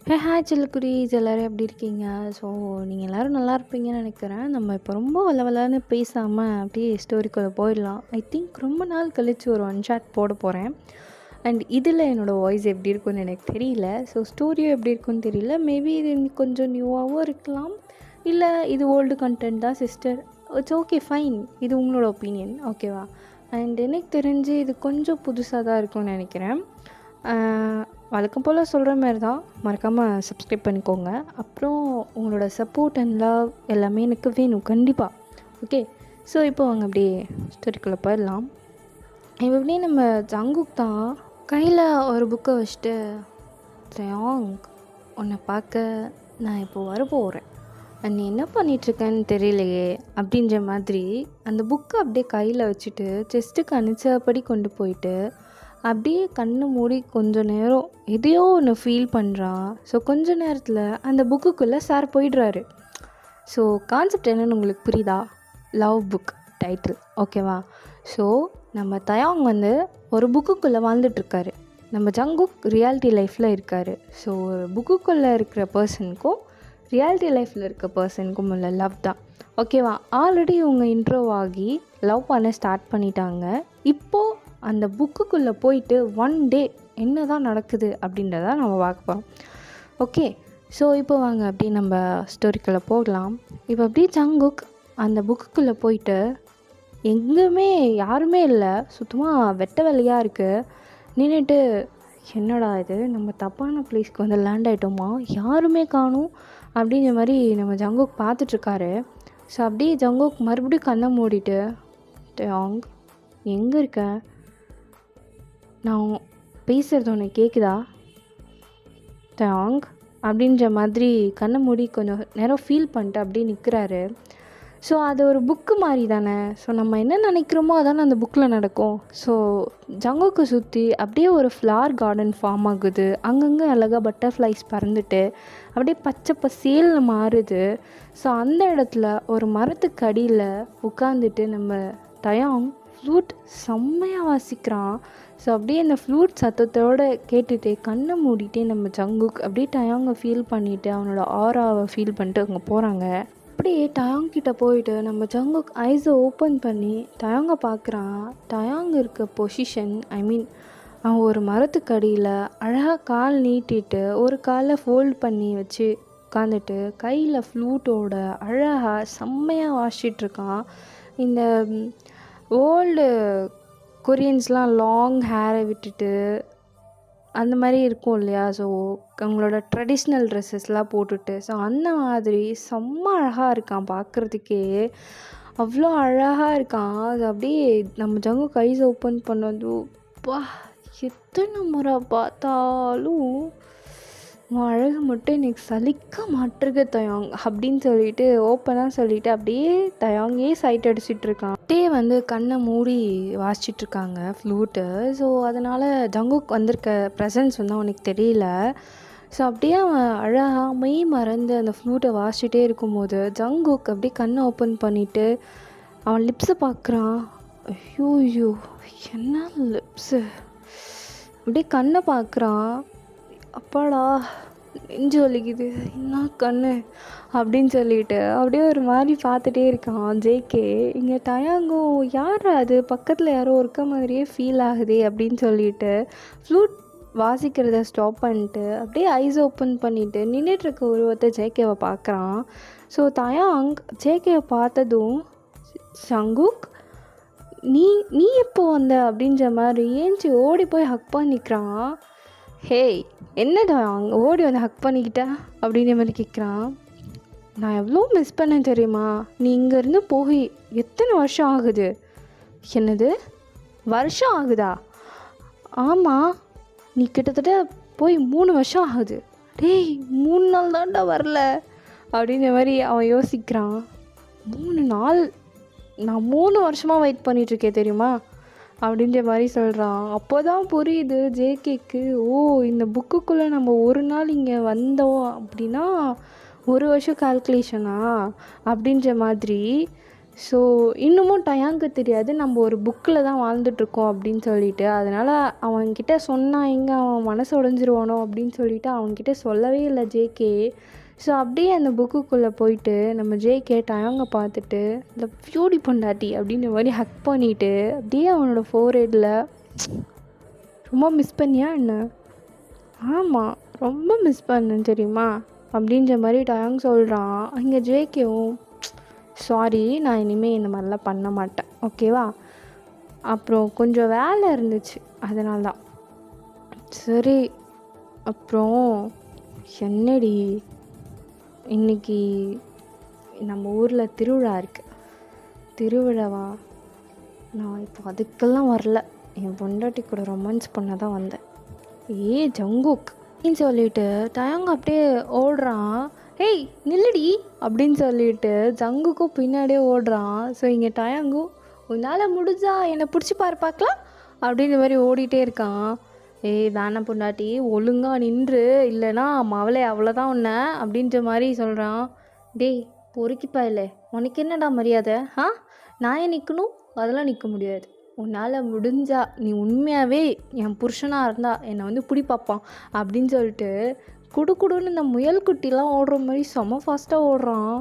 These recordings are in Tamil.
ஹாய் சில்லக்குட்டீஸ் எல்லோரும் எப்படி இருக்கீங்க? ஸோ நீங்கள் எல்லோரும் நல்லா இருப்பீங்கன்னு நினைக்கிறேன். நம்ம இப்போ ரொம்ப வளவலன்னு பேசாமல் அப்படியே ஸ்டோரிக்குள்ளே போயிடலாம். ஐ திங்க் ரொம்ப நாள் கழித்து ஒரு ஒன் ஷாட் போட போகிறேன். அண்ட் இதில் என்னோடய வாய்ஸ் எப்படி இருக்குன்னு எனக்கு தெரியல. ஸோ ஸ்டோரியும் எப்படி இருக்குன்னு தெரியல. மேபி இது கொஞ்சம் நியூவாகவும் இருக்கலாம், இல்லை இது ஓல்டு கண்டென்ட் தான் சிஸ்டர். It's okay, fine. இது உங்களோட ஒப்பீனியன், ஓகேவா? அண்ட் எனக்கு தெரிஞ்சு இது கொஞ்சம் புதுசாக தான் இருக்கும்னு நினைக்கிறேன். வழக்கம் போல் சொல்கிற மாதிரி தான், மறக்காமல் சப்ஸ்கிரைப் பண்ணிக்கோங்க. அப்புறம் உங்களோட சப்போர்ட் அண்ட் லவ் எல்லாமே எனக்கு வேணும் கண்டிப்பாக. ஓகே, ஸோ இப்போ வாங்க அப்படியே ஸ்டோரிக்குள்ளே போயிடலாம். இப்போ அப்படியே நம்ம ஜங்குக் தான் கையில் ஒரு புக்கை வச்சுட்டு, ட்ரயாங் உன்னை பார்க்க நான் இப்போது வரப்போகிறேன், நீ என்ன பண்ணிகிட்ருக்கேன்னு தெரியலையே அப்படின்ற மாதிரி அந்த புக்கை அப்படியே கையில் வச்சுட்டு செஸ்ட்டுக்கு அணிச்சபடி கொண்டு போயிட்டு அப்படியே கண்ணை மூடி கொஞ்சம் நேரம் எதையோ ஒன்று ஃபீல் பண்ணுறான். ஸோ கொஞ்ச நேரத்தில் அந்த புக்குக்குள்ளே சார் போயிடுறாரு. ஸோ கான்செப்ட் என்னென்னு உங்களுக்கு புரியுதா? லவ் புக் டைட்டில், ஓகேவா? ஸோ நம்ம தயாங் வந்து ஒரு புக்குக்குள்ளே வாழ்ந்துட்டுருக்காரு, நம்ம ஜங்குக் ரியாலிட்டி லைஃப்பில் இருக்கார். ஸோ ஒரு புக்குக்குள்ளே இருக்கிற பர்சனுக்கும் ரியாலிட்டி லைஃப்பில் இருக்க பர்சனுக்கும் உள்ள லவ் தான், ஓகேவா? ஆல்ரெடி இவங்க இன்ட்ரோவ் ஆகி லவ் பண்ண ஸ்டார்ட் பண்ணிட்டாங்க. இப்போது அந்த புக்குக்குள்ளே போயிட்டு ஒன் டே என்ன தான் நடக்குது அப்படின்றத நம்ம பார்க்க போகிறோம். ஓகே, ஸோ இப்போ வாங்க அப்படியே நம்ம ஸ்டோரிக்குள்ளே போகலாம். இப்போ அப்படியே ஜங்குக் அந்த புக்குக்குள்ளே போயிட்டு எங்கேயுமே யாருமே இல்லை, சுத்தமாக வெட்ட வேலையாக இருக்குது. நின்றுட்டு என்னடா இது, நம்ம தப்பான பிளேஸ்க்கு வந்து லேண்ட் ஆகிட்டோமா, யாருமே காணும் அப்படின்ற மாதிரி நம்ம ஜங்குக் பார்த்துட்ருக்காரு. ஸோ அப்படியே ஜங்குக் மறுபடியும் கண்ணை மூடிட்டு, டயாங் எங்கே இருக்க, நான் பேசுகிறது உனக்கு கேட்குதா டயாங் அப்படின்ற மாதிரி கண்ணை மூடி கொஞ்சம் நேரம் ஃபீல் பண்ணிட்டு அப்படியே நிற்கிறாரு. ஸோ அது ஒரு புக்கு மாதிரி தானே. ஸோ நம்ம என்ன நினைக்கிறோமோ அதானே அந்த புக்கில் நடக்கும். ஸோ ஜங்குக்கு சுற்றி அப்படியே ஒரு ஃப்ளவர் கார்டன் ஃபார்ம் ஆகுது. அங்கங்கே அழகாக பட்டர்ஃப்ளைஸ் பறந்துட்டு அப்படியே பச்சை பசேல்னு மாறுது. ஸோ அந்த இடத்துல ஒரு மரத்துக்கு அடியில் உட்காந்துட்டு நம்ம தயாங் ஃப்ளூட் செம்மையாக வாசிக்கிறான். ஸோ அப்படியே அந்த ஃப்ளூட் சத்தத்தோடு கேட்டுகிட்டே கண்ணை மூடிட்டே நம்ம ஜங்குக் அப்படியே டயாங்கை ஃபீல் பண்ணிவிட்டு அவனோட ஆராவை ஃபீல் பண்ணிட்டு அங்கே போகிறாங்க. அப்படியே டயாங் கிட்டே போயிட்டு நம்ம ஜங்குக் ஐஸை ஓப்பன் பண்ணி டயாங்கை பார்க்குறான். டயாங் இருக்க பொசிஷன், ஐ மீன் அவன் ஒரு மரத்துக்கு அடியில் அழகாக கால் நீட்டிட்டு ஒரு காலை ஃபோல்ட் பண்ணி வச்சு உட்காந்துட்டு கையில் ஃப்ளூட்டோட அழகாக செம்மையாக வாசிச்சிட்ருக்கான். இந்த ஓல்டு கொரியன்ஸ்லாம் லாங் ஹேரை விட்டுட்டு அந்த மாதிரி இருக்கும் இல்லையா? ஸோ அவங்களோட ட்ரெடிஷ்னல் ட்ரெஸ்ஸஸ்லாம் போட்டுட்டு, ஸோ அந்த மாதிரி செம்ம அழகாக இருக்கான் பார்க்குறதுக்கே, அவ்வளோ அழகாக இருக்கான். அது அப்படியே நம்ம ஜங்கு கைஸ் ஓப்பன் பண்ணதும் பா, எத்தனை முறை பார்த்தாலும் உன் அழகு மட்டும் எனக்கு சலிக்க மாட்டிருக்கு தயாங் அப்படின்னு சொல்லிட்டு ஓப்பனாக சொல்லிவிட்டு அப்படியே தயாங்கே சைட் அடிச்சிட்ருக்கான். அப்படியே வந்து கண்ணை மூடி வாசிச்சிட்ருக்காங்க ஃப்ளூட்டு. ஸோ அதனால் ஜங்குக் வந்திருக்க ப்ரெசன்ஸ் வந்து அவனுக்கு தெரியல. ஸோ அப்படியே அவன் அழகாக மெய் மறந்து அந்த ஃப்ளூட்டை வாசிச்சிட்டே இருக்கும்போது ஜங்குக் அப்படியே கண்ணை ஓப்பன் பண்ணிவிட்டு அவன் லிப்ஸை பார்க்குறான். ஐயோ என்ன லிப்ஸு, அப்படியே கண்ணை பார்க்குறான். அப்பாடா நெஞ்சு வலிக்குது, என்ன கண்ணு அப்படின்னு சொல்லிட்டு அப்படியே ஒரு மாதிரி பார்த்துட்டே இருக்கான் ஜேகே. இங்கே டயாங்கும் யார் அது பக்கத்தில் யாரோ இருக்க மாதிரியே ஃபீல் ஆகுதே அப்படின்னு சொல்லிட்டு ஃப்ளூட் வாசிக்கிறத ஸ்டாப் பண்ணிட்டு அப்படியே ஐஸ் ஓப்பன் பண்ணிவிட்டு நின்றுட்டுருக்க உருவத்தை ஜேகேவை பார்க்குறான். ஸோ தயாங் ஜேகேவை பார்த்ததும் ஜங்குக் நீ நீ எப்போ வந்த அப்படின்ற மாதிரி ஏஞ்சி ஓடி போய் ஹக் பண்ணிக்கிறான். ஹேய் என்னடா அங்கே ஓடி வந்து ஹக் பண்ணிக்கிட்டேன் அப்படின்ற மாதிரி கேட்குறான். நான் எவ்வளோ மிஸ் பண்ணேன் தெரியுமா, நீ இங்கேருந்து போய் எத்தனை வருஷம் ஆகுது? என்னது வருஷம் ஆகுதா? ஆமாம், நீ கிட்டத்தட்ட போய் 3 வருஷம் ஆகுது. டேய் 3 நாள் தான்டா வரல அப்படின்ற மாதிரி அவன் யோசிக்கிறான். 3 நாள்? நான் 3 வருஷமாக வெயிட் பண்ணிகிட்ருக்கேன் தெரியுமா அப்படின்ற மாதிரி சொல்கிறான். அப்போ தான் புரியுது ஜேகேக்கு, ஓ இந்த புக்குக்குள்ளே நம்ம ஒரு நாள் இங்கே வந்தோம் அப்படின்னா 1 வருஷம் கால்குலேஷனா அப்படின்ற மாதிரி ஸோ இன்னமும் டயாங்க்கு தெரியாது நம்ம ஒரு புக்கில் தான் வாழ்ந்துட்டுருக்கோம் அப்படின்னு சொல்லிட்டு. அதனால் அவன்கிட்ட சொன்னால் எங்கே அவன் மனசு உடைஞ்சிருவானோ அப்படின்னு சொல்லிட்டு அவன்கிட்ட சொல்லவே இல்லை ஜேகே. ஸோ அப்படியே அந்த புக்குக்குள்ளே போயிட்டு நம்ம ஜேகே டயாங்கை பார்த்துட்டு இந்த பியூடி பொண்டாட்டி அப்படின்ற மாதிரி ஹக் பண்ணிவிட்டு அப்படியே அவனோட ஃபோர்ஹெட்டில் ரொம்ப மிஸ் பண்ணியா என்ன? ஆமாம், ரொம்ப மிஸ் பண்ணேன் தெரியுமா அப்படின்ற மாதிரி டயாங் சொல்கிறான். இங்கே ஜேகேவும் சாரி, நான் இனிமேல் இந்த மாதிரிலாம் பண்ண மாட்டேன், ஓகேவா? அப்புறம் கொஞ்சம் வேலை இருந்துச்சு, அதனால தான். சரி, அப்புறம் என்னடி, இன்னைக்கு நம்ம ஊரில் திருவிழா இருக்குது. திருவிழாவா? நான் இப்போ அதுக்கெல்லாம் வரல, என் பொண்டாட்டி கூட ரொமான்ஸ் பண்ண தான் வந்தேன். ஜங்குக் அப்படின்னு சொல்லிட்டு டயாங் அப்படியே ஓடுறான். ஏய் நில்லடி அப்படின்னு சொல்லிட்டு ஜங்குக்கும் பின்னாடியே ஓடுறான். ஸோ இங்கே டயாங்கும் உன்னால் முடிஞ்சா என்னை பிடிச்சி பார்க்கலாம் அப்படின்ற மாதிரி ஓடிட்டே இருக்கான். ஏய் தானே பொண்டாட்டி, ஒழுங்காக நின்று, இல்லைனா மவளே அவ்வளோதான் உன்னை அப்படின்ற மாதிரி சொல்கிறான். டேய் பொறுக்கிப்பா, இல்லை உனக்கு என்னடா மரியாதை? நான் ஏன் நிற்கணும்? அதெல்லாம் நிற்க முடியாது. உன்னால் முடிஞ்சா நீ உண்மையாகவே என் புருஷனாக இருந்தால் என்னை வந்து பிடி பார்ப்பான் அப்படின்னு சொல்லிட்டு குடுக்குடுன்னு இந்த முயல் குட்டிலாம் ஓடுற மாதிரி செம ஃபாஸ்ட்டாக ஓடுறான்.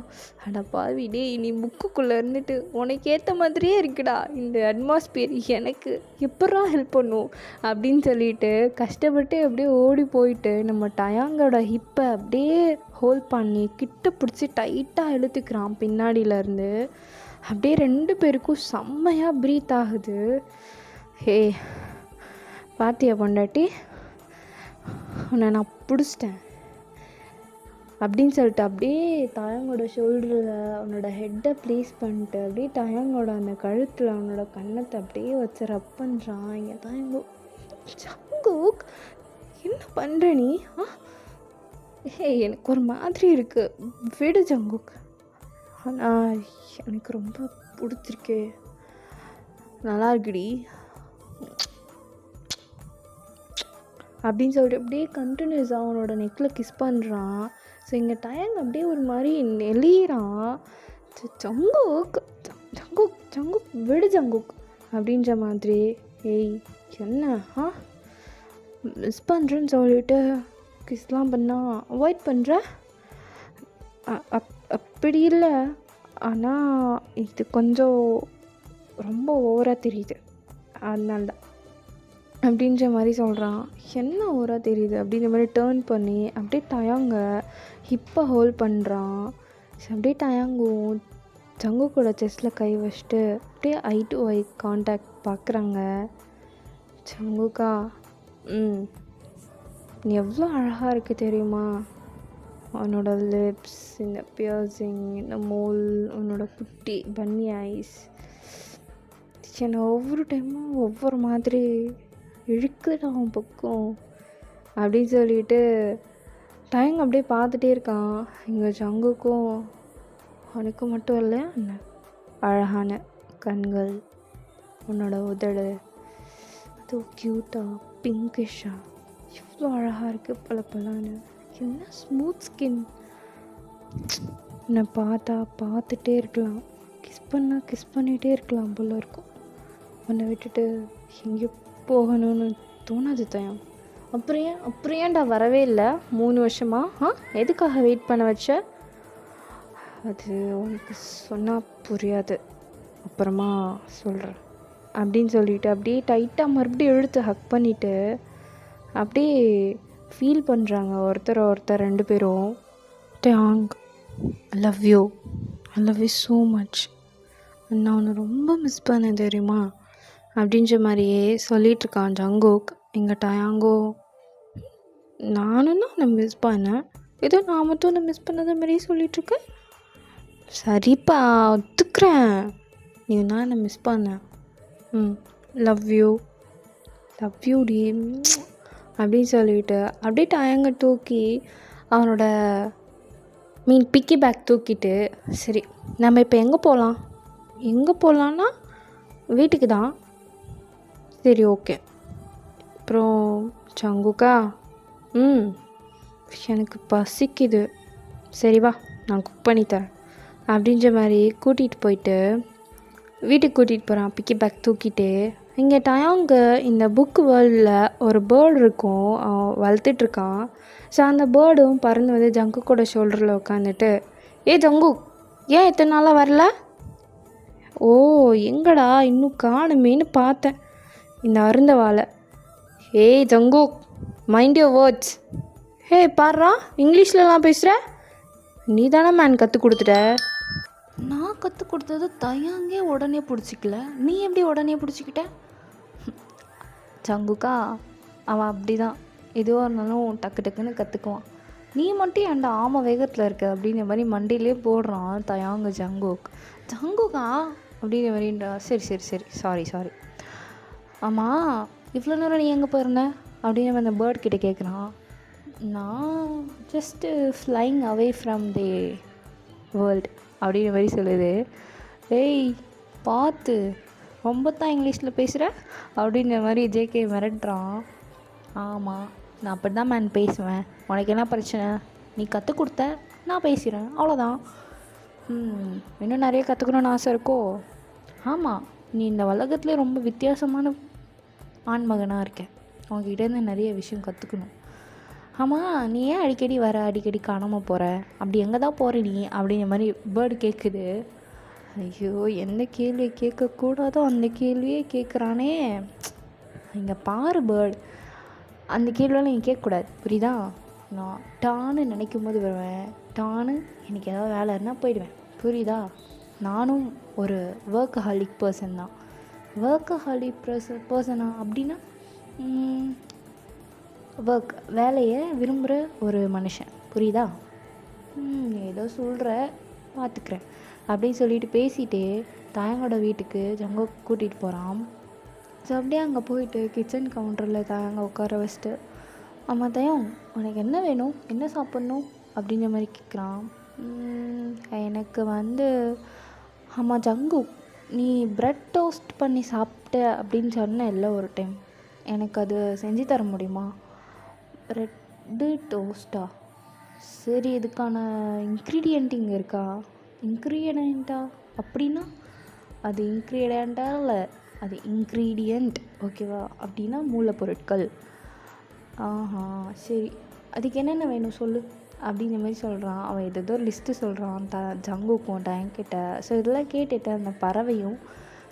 அடப்பாவி டே, நீ புக்குக்குள்ளே இருந்துட்டு உனக்கு ஏற்ற மாதிரியே இருக்குடா இந்த அட்மாஸ்பியர், எனக்கு எப்படா ஹெல்ப் பண்ணும் அப்படின்னு சொல்லிட்டு கஷ்டப்பட்டு அப்படியே ஓடி போயிட்டு நம்ம டயாங்கோட ஹிப்பை அப்படியே ஹோல்ட் பண்ணி கிட்ட பிடிச்சி டைட்டாக இழுத்துக்கிறான் பின்னாடியிலேருந்து. அப்படியே 2 பேருக்கும் செம்மையாக ப்ரீத் ஆகுது. ஹே பாத்தியா பொண்டாட்டி, உன்னை நான் பிடிச்சிட்டேன் அப்படின்னு சொல்லிட்டு அப்படியே டயாங்கோட ஷோல்டரில் அவனோட ஹெட்டை ப்ளேஸ் பண்ணிட்டு அப்படியே டயாங்கோட அந்த கழுத்தில் அவனோட கன்னத்தை அப்படியே வச்சு ரப் பண்ணுறான். இங்கே டயாங்கோ, ஜங்குக் என்ன பண்ணுற நீ? எனக்கு ஒரு மாதிரி இருக்குது, விடு ஜங்குக். ஆனால் எனக்கு ரொம்ப பிடிச்சிருக்கு, நல்லா இருக்குடி அப்படின்னு சொல்லிட்டு அப்படியே கண்டினியூஸாக அவனோட நெக்கில் கிஸ் பண்ணுறான். ஸோ இங்கே டயாங் அப்படியே ஒரு மாதிரி நெளிகிறான். ஜங்குக் ஜங்குக் ஜங்குக் விடு ஜங்குக் அப்படின்ற மாதிரி. ஏய் என்ன மிஸ் பண்ணுறேன்னு சொல்லிட்டு கிஸ்லாம் பண்ணால் அவாய்ட் பண்ணுற? அப்படி இல்லை, ஆனால் இது கொஞ்சம் ரொம்ப ஓவராக தெரியுது, அதனால தான் அப்படின்ற மாதிரி சொல்கிறான். என்ன ஓவராக தெரியுது அப்படின்ற மாதிரி டேர்ன் பண்ணி அப்படியே டயாங்க ஹிப்பை ஹோல்ட் பண்ணுறான். அப்படியே டயாங்கும் ஜங்குக்கோட செஸ்ட்டில் கை வச்சுட்டு அப்படியே ஐ டு ஐ கான்டாக்ட் பார்க்குறாங்க. ஜங்குக்கா, நீ எவ்வளோ அழகாக இருக்குது தெரியுமா? உன்னோட லிப்ஸ், இந்த பியர்சிங், இந்த மோல், உன்னோட குட்டி பன்னி ஐஸ் என்னை ஒவ்வொரு டைமும் ஒவ்வொரு மாதிரி இழுக்குது அவன் பக்கம் அப்படின்னு சொல்லிட்டு டயாங் அப்படியே பார்த்துட்டே இருக்கான். இங்கே ஜங்குக்கும் அவனுக்கு மட்டும் இல்லை, அழகான கண்கள், உன்னோட உதடு அது க்யூட்டாக பிங்கிஷாக எவ்வளோ அழகாக இருக்குது, பலப்பலான்னு. என்ன ஸ்மூத் ஸ்கின், என்னை பார்த்துட்டே இருக்கலாம், கிஸ் பண்ணிகிட்டே இருக்கலாம் போல இருக்கும். உன்னை விட்டுட்டு எங்கேயோ போகணும்னு தோணாது தயம். அப்புறம் ஏன்டா வரவே இல்லை 3 வருஷமாக? எதுக்காக வெயிட் பண்ண வச்ச? அது உனக்கு சொன்னால் புரியாது, அப்புறமா சொல்கிறேன் அப்படின்னு சொல்லிவிட்டு அப்படியே டைட்டாக மறுபடியும் இழுத்து ஹக் பண்ணிவிட்டு அப்படியே ஃபீல் பண்ணுறாங்க ஒருத்தர் 2 பேரும். De Jong, I love you so much, நான் உன்னை ரொம்ப மிஸ் பண்ணேன் தெரியுமா அப்படின்ற மாதிரியே சொல்லிகிட்ருக்கான் ஜங்குக். எங்கள் டயாங்கோ, நானும் தான் உன்னை மிஸ் பண்ணேன், ஏதோ நான் மட்டும் உன்னை மிஸ் பண்ணத மாதிரியே சொல்லிகிட்ருக்கேன். சரிப்பா ஒத்துக்கிறேன், நீ தான் என்னை மிஸ் பண்ண. லவ் யூ டி அப்படின்னு சொல்லிவிட்டு அப்படியே டயாங்க தூக்கி அவனோட பிக்கி பேக் தூக்கிட்டு, சரி நம்ம இப்போ எங்கே போகலான்னா வீட்டுக்கு தான். சரி ஓகே. அப்புறம் ஜங்குக்கா, எனக்கு பசிக்குது, சரி வா நான் குக் பண்ணி தரேன் அப்படின்ற மாதிரி கூட்டிகிட்டு போயிட்டு வீட்டுக்கு கூட்டிகிட்டு போகிறான் பிக்கி பேக் தூக்கிட்டு. இங்கே டயாங்கு இந்த புக்கு வேர்ல்டில் ஒரு பேர்டு இருக்கும், வளர்த்துட்ருக்கான். ஸோ அந்த பேர்டும் பறந்து வந்து ஜங்குக்கோட ஷோல்டரில் உட்காந்துட்டு, ஜங்கு ஏன் இத்தனை நாளாக வரல? ஓ எங்கடா இன்னும் காணுமேன்னு பார்த்தேன் இந்த அருந்த வாழை. ஜங்கு மைண்ட் யுவர் வேர்ட்ஸ். பாடுறா இங்கிலீஷ்லலாம் பேசுகிற, நீ தானே மேன் கற்றுக் கொடுத்துட்ட. நான் கற்றுக் கொடுத்தது தயாங்கே உடனே பிடிச்சிக்கல, நீ எப்படி உடனே பிடிச்சிக்கிட்ட? ஜங்குக்கா அவன் அப்படி தான், எதுவாக இருந்தாலும் டக்கு டக்குன்னு கற்றுக்குவான். நீ மட்டும் ஏன்டா ஆமை வேகத்தில் இருக்க அப்படின்ற மாதிரி மண்டியிலே போடுறான் தயாங்கு ஜங்குக்கா அப்படின்ற மாதிரின்றா. சரி சரி சரி சாரி சாரி. ஆமாம் இவ்வளோ நேரம் நீ எங்கே போயிருந்த அப்படின்னு அந்த பேர்ட் கிட்டே கேட்குறான். நான் just flying away from the world அப்படின்ற மாதிரி சொல்லுது. பார்த்து ரொம்ப தான் இங்கிலீஷில் பேசுகிற அப்படின்ற மாதிரி ஜேகே மிரட்டுறான். ஆமாம் நான் அப்படி தான் மேன் பேசுவேன், உனக்கு என்ன பிரச்சனை? நீ கற்றுக் கொடுத்த, நான் பேசுகிறேன், அவ்வளோதான். இன்னும் நிறைய கற்றுக்கணுன்னு ஆசை இருக்கோ? ஆமாம் நீ இந்த உலகத்துலேயே ரொம்ப வித்தியாசமான ஆண்மகனாக இருக்கேன், உங்ககிட்டேருந்து நிறைய விஷயம் கற்றுக்கணும். ஆமாம் நீ ஏன் அடிக்கடி வர, அடிக்கடி காணாமல் போகிற, அப்படி எங்கே தான் போகிற நீ அப்படின்ற மாதிரி பேர்டு கேட்குது. ஐயோ எந்த கேள்வியை கேட்கக்கூடாதோ அந்த கேள்வியே கேட்குறானே. இங்கே பாரு பேர்டு, அந்த கேள்வியெல்லாம் நீங்கள் கேட்கக்கூடாது புரியுதா? நான் டான்னு நினைக்கும் போது வருவேன், டான்னு எனக்கு ஏதாவது வேலை இருந்தால் போயிடுவேன் புரியுதா? நானும் ஒரு ஒர்க்கஹாலிக் பர்சன் தான். ஒர்க்கஹாலிக் பர்சனா அப்படின்னா ஒர்க் வேலையை விரும்புகிற ஒரு மனுஷன் புரியுதா? ஏதோ சொல்கிற பார்த்துக்கிறேன் அப்படின்னு சொல்லிட்டு பேசிகிட்டே தயங்கோட வீட்டுக்கு ஜங்கோ கூட்டிகிட்டு போகிறான். ஸோ அப்படியே அங்கே போயிட்டு கிச்சன் கவுண்டரில் தயங்க உட்கார வச்சுட்டு, ஆமாம் தயம் உனக்கு என்ன வேணும், என்ன சாப்பிட்ணும் அப்படின்ற மாதிரி கேட்குறான். எனக்கு வந்து ஆமாம் ஜங்கு நீ ப்ரெட் டோஸ்ட் பண்ணி சாப்பிட்ட அப்படின்னு சொன்ன இல்லை ஒரு டைம், எனக்கு அது செஞ்சு தர முடியுமா? ப்ரெட்டு டோஸ்ட்டா? சரி இதுக்கான இன்க்ரீடியண்ட் இங்கே இருக்கா? இன்க்ரீடியண்ட்டா அப்படின்னா அது இன்க்ரீடியண்ட்டா இல்லை, அது இன்க்ரீடியண்ட் ஓகேவா? அப்படின்னா மூலப்பொருட்கள். சரி அதுக்கு என்னென்ன வேணும் சொல்லு அப்படின்ற மாதிரி சொல்கிறான். அவன் ஏதோ லிஸ்ட்டு சொல்கிறான் ஜங்குக்கும் டயங்கிட்ட. ஸோ இதெல்லாம் கேட்டுட்டு அந்த பறவையும்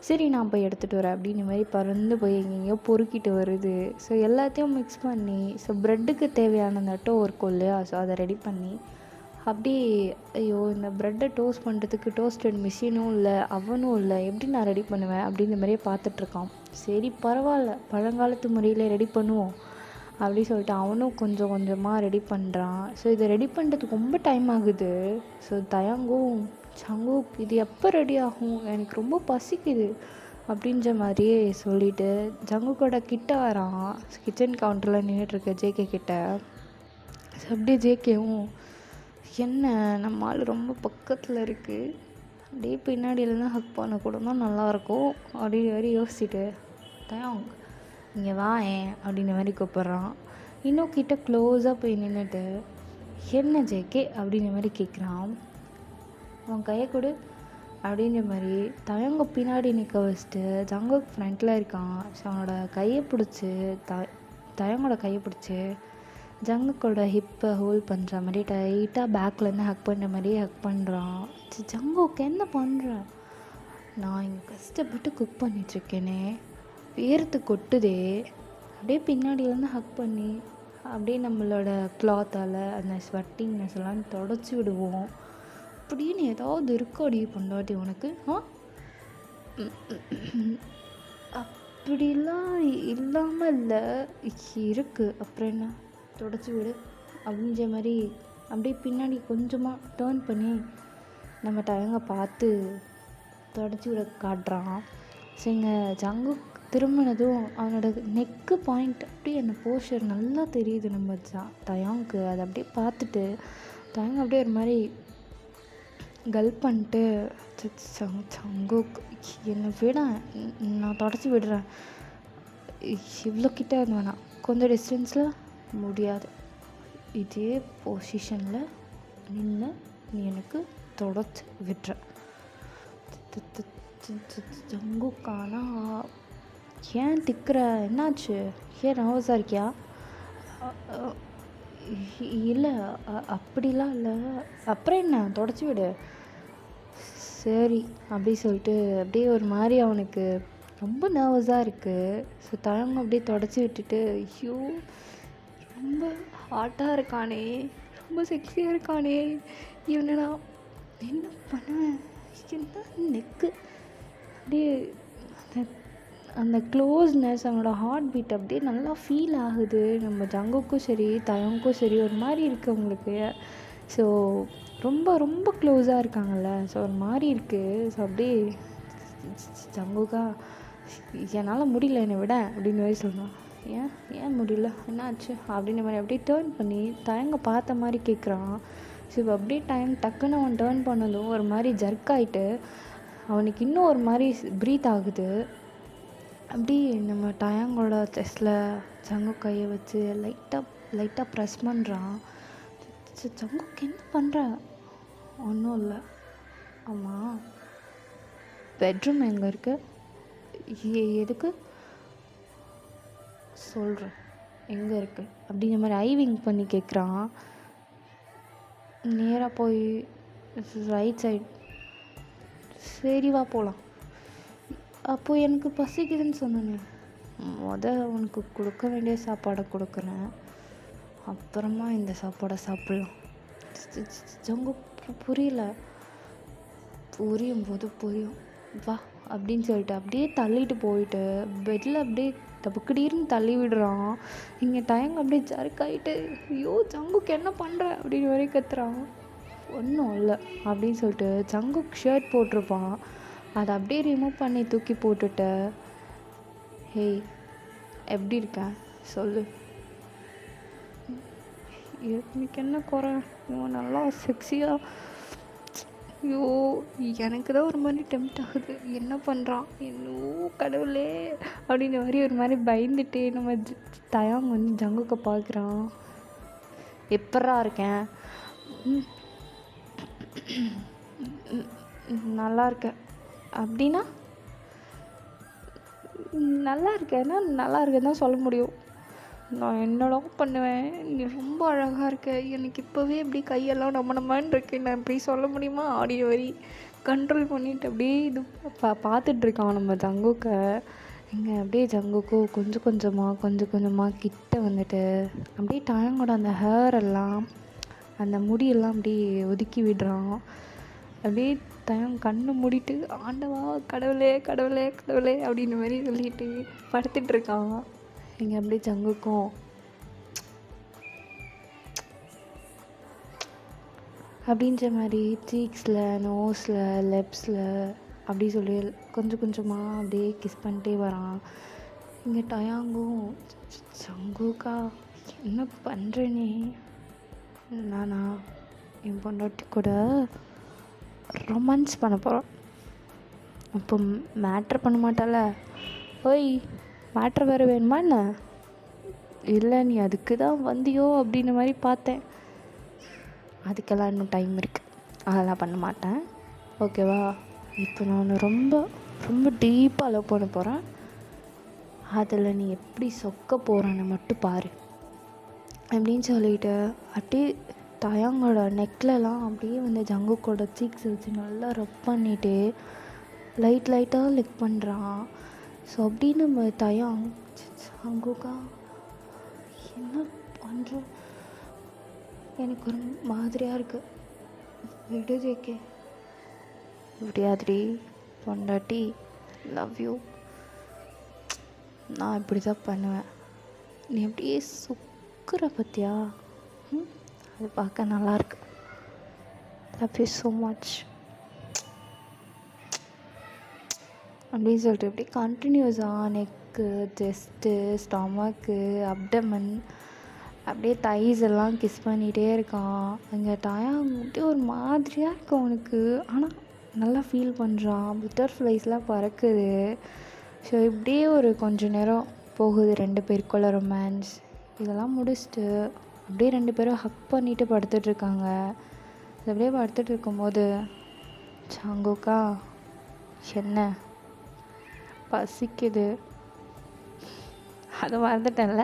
சரி நான் போய் எடுத்துகிட்டு வரேன் அப்படின்ற மாதிரி பறந்து போய் எங்கெங்கேயோ பொறுக்கிட்டு வருது. ஸோ எல்லாத்தையும் மிக்ஸ் பண்ணி, ஸோ ப்ரெட்டுக்கு தேவையான அந்த டோ இருக்கும் இல்லையா, ஸோ அதை ரெடி பண்ணி அப்படி ஐயோ இந்த ப்ரெட்டை டோஸ்ட் பண்ணுறதுக்கு டோஸ்டட் மிஷினும் இல்லை அவனும் இல்லை, எப்படி நான் ரெடி பண்ணுவேன் அப்படின்ற மாதிரியே பார்த்துட்ருக்கான். சரி பரவாயில்ல பழங்காலத்து முறையில் ரெடி பண்ணுவோம் அப்படி சொல்லிட்டு அவனும் கொஞ்சம் கொஞ்சமாக ரெடி பண்ணுறான். ஸோ இதை ரெடி பண்ணுறதுக்கு ரொம்ப டைம் ஆகுது. ஸோ தயங்கும் ஜங்கு இது எப்போ ரெடி ஆகும், எனக்கு ரொம்ப பசிக்குது அப்படின்ற மாதிரியே சொல்லிவிட்டு ஜங்கு கூட கிட்ட வரான். கிச்சன் கவுண்டரில் நின்றுட்டுருக்க ஜேகே கிட்ட. ஸோ அப்படியே ஜேகேவும் என்ன நம்ம ஆள் ரொம்ப பக்கத்தில் இருக்குது, அப்படியே பின்னாடியிலலாம் ஹக் பண்ண கூட தான் நல்லாயிருக்கும் அப்படின்ற மாதிரி யோசிச்சுட்டு தயாங் இங்கே வா அப்படின்ற மாதிரி கூப்பிட்றான். இன்னும் கிட்ட க்ளோஸாக போய் நின்றுட்டு என்ன ஜேகே அப்படின்ற மாதிரி கேட்குறான். அவன் கையை கொடு அப்படின்ற மாதிரி தயங்க பின்னாடி நிற்க வச்சுட்டு ஜங்கு ஃப்ரண்ட்டில் இருக்கான். ஸோ அவனோட கையை பிடிச்சி தயங்கோட கையை பிடிச்சி ஜங்குக்கோட ஹிப்பை ஹோல்ட் பண்ணுற மாதிரி டைட்டாக பேக்லேருந்து ஹக் பண்ணுற மாதிரி ஹக் பண்ணுறான். ஜங்குக்கு என்ன பண்ணுறேன், நான் இங்கே கஷ்டப்பட்டு குக் பண்ணிகிட்ருக்கேனே, வேர்த்து கொட்டுதே, அப்படியே பின்னாடியிலேருந்து ஹக் பண்ணி அப்படியே நம்மளோட கிளாத்தால் அந்த ஸ்வெட்டிங்னஸ் எல்லாம் தொடச்சி விடுவோம் அப்படின்னு ஏதாவது இருக்காடி பொண்டாட்டி உனக்கு? அப்படிலாம் இல்லாமல் இல்லை இருக்குது, அப்புறம் என்ன தொடச்சி விடு அப்படின்ற மாதிரி அப்படியே பின்னாடி கொஞ்சமாக டேர்ன் பண்ணி நம்ம டயங்க பார்த்து தொடச்சி விட காட்டுறான். ஸோ இங்கே ஜங்கு திரும்பினதும் அவனோட நெக்கு பாயிண்ட் அப்படியே அந்த போஸ்டர் நல்லா தெரியுது நம்ம தயாங்க்கு. அதை அப்படியே பார்த்துட்டு தயங்க அப்படியே ஒரு மாதிரி கல்ப் பண்ணிட்டு ஜங்கு என்னை விட நான் தொடச்சி விடுறேன், இவ்வளோ கிட்டே வந்து வேணாம், கொஞ்சம் டிஸ்டன்ஸில் முடியாது, இதே பொசிஷனில் நின்று நீ எனக்கு தொடச்சி விட்டுறேன். ஜங்குக்கானா ஏன் திக்கிற, என்னாச்சு, ஏன் நர்வஸாக இருக்கியா? இல்லை அப்படிலாம் இல்லை. அப்புறம் என்ன, தொடச்சி விடு. சரி அப்படி சொல்லிட்டு அப்படியே ஒரு மாதிரி அவனுக்கு ரொம்ப நர்வஸாக இருக்குது. ஸோ தயங்க அப்படியே தொடச்சி விட்டுட்டு, ஐயோ ரொம்ப ஹாட்டாக இருக்கானே, ரொம்ப செக்ஸியாக இருக்கானே, இவனை நான் என்ன பண்ணுவேன், என்ன நெக்கு அப்படியே அந்த க்ளோஸ்னஸ், அவனோட ஹார்ட் பீட் அப்படியே நல்லா ஃபீல் ஆகுது. நம்ம ஜங்குக்கும் சரி தயங்கும் சரி ஒரு மாதிரி இருக்குது அவங்களுக்கு. ஸோ ரொம்ப ரொம்ப க்ளோஸாக இருக்காங்கல்ல, ஸோ ஒரு மாதிரி இருக்குது. ஸோ அப்படியே ஜங்குக்கா என்னால் முடியல, என்னை விட அப்படின்னு மாதிரி சொன்னான். ஏன் முடியல, என்னாச்சு அப்படின்ற மாதிரி அப்படியே டேர்ன் பண்ணி தயங்க பார்த்த மாதிரி கேட்குறான். ஸோ இப்போ அப்படியே டக்குன்னு அவன் டேர்ன் பண்ணதும் ஒரு மாதிரி ஜர்க் ஆகிட்டு அவனுக்கு இன்னும் ஒரு மாதிரி ப்ரீத் ஆகுது. அப்படி நம்ம டயங்கோட செஸ்டில் ஜங்கு கையை வச்சு லைட்டாக ப்ரெஸ் பண்ணுறான். ஜங்குக்கு என்ன பண்ணுற? ஒன்றும் இல்லை. ஆமாம், பெட்ரூம் எங்கே இருக்கு? எதுக்கு? சொல்கிறேன் எங்கே இருக்குது அப்படிங்கிற மாதிரி ஐவிங் பண்ணி கேட்குறான். நேராக போய் ரைட் சைட். சரி வா போகலாம். அப்போது எனக்கு பசிக்குதுன்னு சொன்னேனே, உனக்கு கொடுக்க வேண்டிய சாப்பாடை கொடுக்குறேன், அப்புறமா இந்த சாப்பாடை சாப்பிட்லாம். ஜங்கு புரியல. புரியும் போது புரியும், வா அப்படின்னு சொல்லிட்டு அப்படியே தள்ளிட்டு போயிட்டு பெட்டில் அப்படியே டபுக்கடின்னு தள்ளி விடுறான். இங்கே டயங்க அப்படியே ஜர்க்காயிட்டு, ஐயோ ஜங்குக்கு என்ன பண்ணுற அப்படின்னு வரைக்கும் கத்துறான். ஒன்றும் இல்லை அப்படின்னு சொல்லிட்டு ஜங்குக்கு ஷர்ட் போட்டிருப்பான், அதை அப்படியே ரிமூவ் பண்ணி தூக்கி போட்டுட்டு, ஹேய் எப்படி இருக்கேன் சொல்லு, எனக்கு என்ன குறை, இவன் நல்லா செக்ஸியாக, ஐயோ எனக்கு தான் ஒரு மாதிரி டெம்ப்ட் ஆகுது, என்ன பண்ணுறான், இன்னும் கடவுளே அப்படின்ற மாதிரி ஒரு மாதிரி பயந்துட்டு நம்ம தயாங் வந்து ஜங்குக்க பார்க்குறான். எப்பட்றா இருக்கேன்? நல்லா இருக்கேன் அப்படின்னா, நல்லா இருக்கேன்னா நல்லா இருக்கேன்னு தான் சொல்ல முடியும். நான் என்னடா பண்ணுவேன், நீ ரொம்ப அழகாக இருக்க, எனக்கு இப்போவே இப்படி கையெல்லாம் நம்மன்னு இருக்கு, நான் இப்படி சொல்ல முடியுமா ஆடியோ வரி கண்ட்ரோல் பண்ணிவிட்டு அப்படியே இது பார்த்துட்ருக்கான் நம்ம ஜங்குக்க. இங்கே அப்படியே ஜங்குக்கோ கொஞ்சம் கொஞ்சமாக கிட்ட வந்துட்டு அப்படியே டயங்கோட அந்த ஹேர் எல்லாம் அந்த முடியெல்லாம் அப்படியே ஒதுக்கி விடுறான். அப்படியே கண்ணை மூடிட்டு, ஆண்டவா கடவுளே கடவுளே கடவுளே அப்படின்ற மாதிரி சொல்லிட்டு படுத்துட்ருக்கான். இங்கே அப்படியே ஜங்குக்கும் அப்படின்ற மாதிரி சீக்ஸில், நோஸில், லெப்ஸில் அப்படி சொல்லி கொஞ்சமாக அப்படியே கிஸ் பண்ணிட்டே வரான். இங்கே டயாங்கும், ஜங்குக்கா என்ன பண்ணுற நீ? நானா என் பொண்டாட்டி கூட ரொமான்ஸ் பண்ண போகிறோம். அப்போ மேட்ரு பண்ண மாட்டால? ஓய் மேட்ரு வேறு வேணுமா என்ன? இல்லை நீ அதுக்கு தான் வந்தியோ அப்படின்ற மாதிரி பார்த்தேன். அதுக்கெல்லாம் இன்னும் டைம் இருக்குது, அதெல்லாம் பண்ண மாட்டேன், ஓகேவா? இப்போ நான் ரொம்ப ரொம்ப டீப்பாக லவ் பண்ண போகிறேன், அதில் நீ எப்படி சொக்க போகிறேன்னு மட்டும் பாரு அப்படின்னு சொல்லிட்டு அப்படியே டயாங்கோட நெக்லலாம் அப்படியே வந்து ஜங்குக்கோட சீக்ஸ் வச்சு நல்லா ரப் பண்ணிவிட்டு லைட்டாக லிக் பண்ணுறான். ஸோ அப்படின்னு நம்ம தயாங், ஜங்குக்கா என்ன பண்ணுறோம், எனக்கு ஒரு மாதிரியாக இருக்குது, விடு ஜேகே. முடியாதுடி பொண்டாட்டி, லவ் யூ, நான் இப்படி தான் பண்ணுவேன், நீ அப்படியே சுக்குற பற்றியா, அது பார்க்க நல்லாயிருக்கு, லவ் யூ ஸோ மச் அப்படின்னு சொல்லிட்டு அப்படியே கண்டினியூஸாக நெக்கு, செஸ்ட்டு, ஸ்டொமக்கு, அப்டமன் அப்படியே தைஸ் எல்லாம் கிஸ் பண்ணிகிட்டே இருக்கான். அங்கே டயாங் அப்படியே ஒரு மாதிரியாக இருக்கு அவனுக்கு, ஆனால் நல்லா ஃபீல் பண்ணுறான், பட்டர்ஃப்ளைஸ்லாம் பறக்குது. ஸோ இப்படியே ஒரு கொஞ்சம் நேரம் போகுது ரெண்டு பேருக்குள்ள ரொமான்ஸ். இதெல்லாம் முடிச்சுட்டு அப்படியே ரெண்டு பேரும் ஹக் பண்ணிவிட்டு படுத்துட்ருக்காங்க. அப்படியே படுத்துட்டு இருக்கும்போது, ஜங்குக்கா என்ன பசிக்குது, அதை மறந்துட்டேன்ல,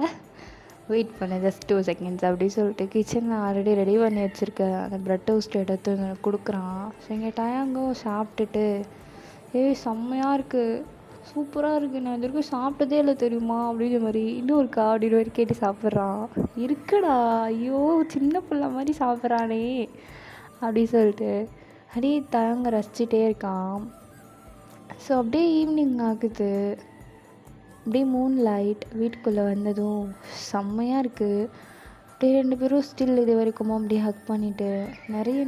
வெயிட் பண்ண ஜஸ்ட் 2 செகண்ட்ஸ் அப்படி சொல்லிட்டு கிச்சனில் ஆல்ரெடி ரெடி பண்ணி வச்சுருக்க அந்த ப்ரெட் டோஸ்ட் எடுத்து கொடுக்குறான். ஸோ இங்கே டயாங்கோ சாப்பிட்டுட்டு, ஏய் செம்மையாக இருக்குது, சூப்பராக இருக்குது, நான் இது வரைக்கும் சாப்பிட்டதே இல்லை தெரியுமா அப்படின்ற மாதிரி, இன்னும் இருக்கா அப்படின்னு மாதிரி கேட்டு சாப்பிட்றான். இருக்குடா, ஐயோ சின்ன பிள்ளை மாதிரி சாப்பிட்றானே அப்படி சொல்லிட்டு அப்படியே தயங்க ரசிச்சிட்டே இருக்கான். ஸோ அப்படியே ஈவினிங் ஆகுது, அப்படியே மூன் லைட் வீட்டுக்குள்ளே வந்ததும் செம்மையாக இருக்குது. அப்படியே 2 பேரும் ஸ்டில் இது வரைக்குமோ அப்படியே ஹக் பண்ணிவிட்டு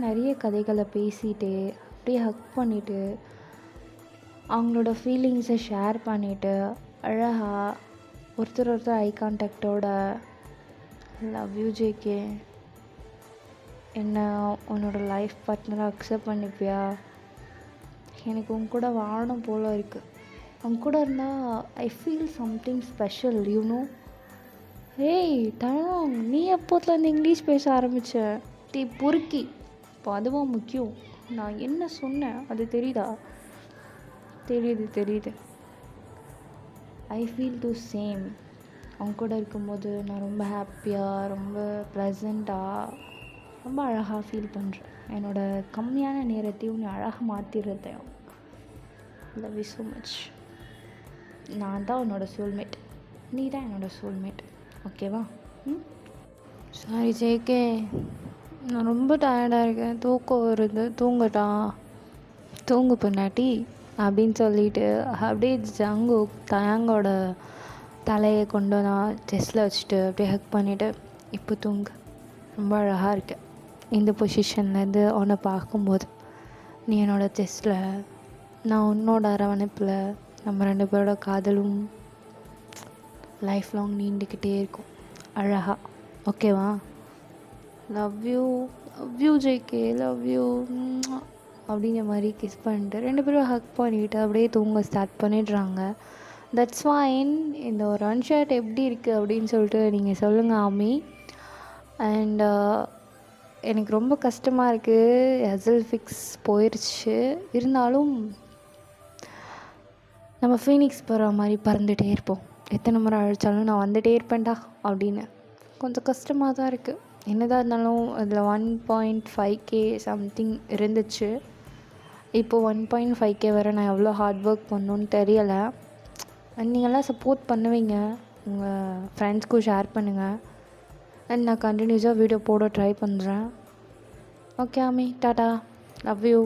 நிறைய கதைகளை பேசிட்டு அப்படியே ஹக் பண்ணிவிட்டு அவங்களோட ஃபீலிங்ஸை ஷேர் பண்ணிவிட்டு அழகாக ஒருத்தர் ஐ கான்டாக்டோட, லவ் யூ ஜேகே, என்ன உன்னோட லைஃப் பார்ட்னராக அக்செப்ட் பண்ணிப்பியா, எனக்கு உன் கூட வாழணும் போல் இருக்குது, உன் கூட இருந்தால் I feel something special you know. ஏய் டயாங், நீ எப்போத்துலேருந்து இங்கிலீஷ் பேச ஆரம்பித்த? டீ பொறுக்கி, இப்போ அதுவும் முக்கியம். நான் என்ன சொன்னேன் அது தெரியுதா? தெரியுது. I feel to same. அவங்க கூட இருக்கும்போது நான் ரொம்ப ஹாப்பியாக, ரொம்ப ப்ளசண்ட்டாக, ரொம்ப அழகாக ஃபீல் பண்ணுறேன். என்னோடய கம்மியான நேரத்தையும் நீ அழகாக மாற்றிடுறத. Love you so much. நான் தான் உன்னோட சோல்மேட், நீ தான் என்னோடய சோல்மேட், ஓகேவா? சாரி ஜேகே, நான் ரொம்ப டயர்டாக இருக்கேன், தூக்கம் வருது, தூங்கட்டா? தூங்கு பொண்ணாட்டி அப்படின்னு சொல்லிட்டு அப்படியே ஜங்கு தயாங்கோட தலையை கொண்டு நான் செஸ்ட்டில் வச்சுட்டு அப்படியே ஹக் பண்ணிவிட்டு, இப்போ தூங்கு, ரொம்ப அழகாக இருக்க இந்த பொசிஷன்லேருந்து உன்னை பார்க்கும்போது, நீ என்னோடய செஸ்ட்டில், நான் உன்னோட அரவணைப்பில், நம்ம 2 பேரோட காதலும் லைஃப் லாங் நீண்டுக்கிட்டே இருக்கும் அழகாக, ஓகேவா? Love you JK, love you அப்படிங்கிற மாதிரி கிஸ் பண்ணிட்டு 2 பேரும் ஹக் பண்ணிவிட்டு அப்படியே தூங்க ஸ்டார்ட் பண்ணிடுறாங்க. That's fine. இந்த ஒரு அன்ஷர்ட் எப்படி இருக்குது அப்படின்னு சொல்லிட்டு நீங்கள் சொல்லுங்கள் ஆமி. அண்ட் எனக்கு ரொம்ப கஷ்டமாக இருக்குது, ஹசல் ஃபிக்ஸ் போயிடுச்சு, இருந்தாலும் நம்ம ஃபீனிக்ஸ் போகிற மாதிரி பறந்துகிட்டே இருப்போம், எத்தனை முறை அழைச்சாலும் நான் வந்துகிட்டே இருப்பேன்டா அப்படின்னு. கொஞ்சம் கஷ்டமாக தான் இருக்குது. என்னதான் இருந்தாலும் அதில் 1.5K சம்திங் இருந்துச்சு. இப்போது 1.5K வரை நான் எவ்வளோ ஹார்ட் ஒர்க் பண்ணணுன்னு தெரியலை. நீங்கள்லாம் சப்போர்ட் பண்ணுவீங்க, உங்கள் ஃப்ரெண்ட்ஸ்க்கும் ஷேர் பண்ணுங்கள். அண்ட் நான் கண்டினியூஸாக வீடியோ போட ட்ரை பண்ணுறேன். ஓகே ஆமி, டாடா, லவ் யூ.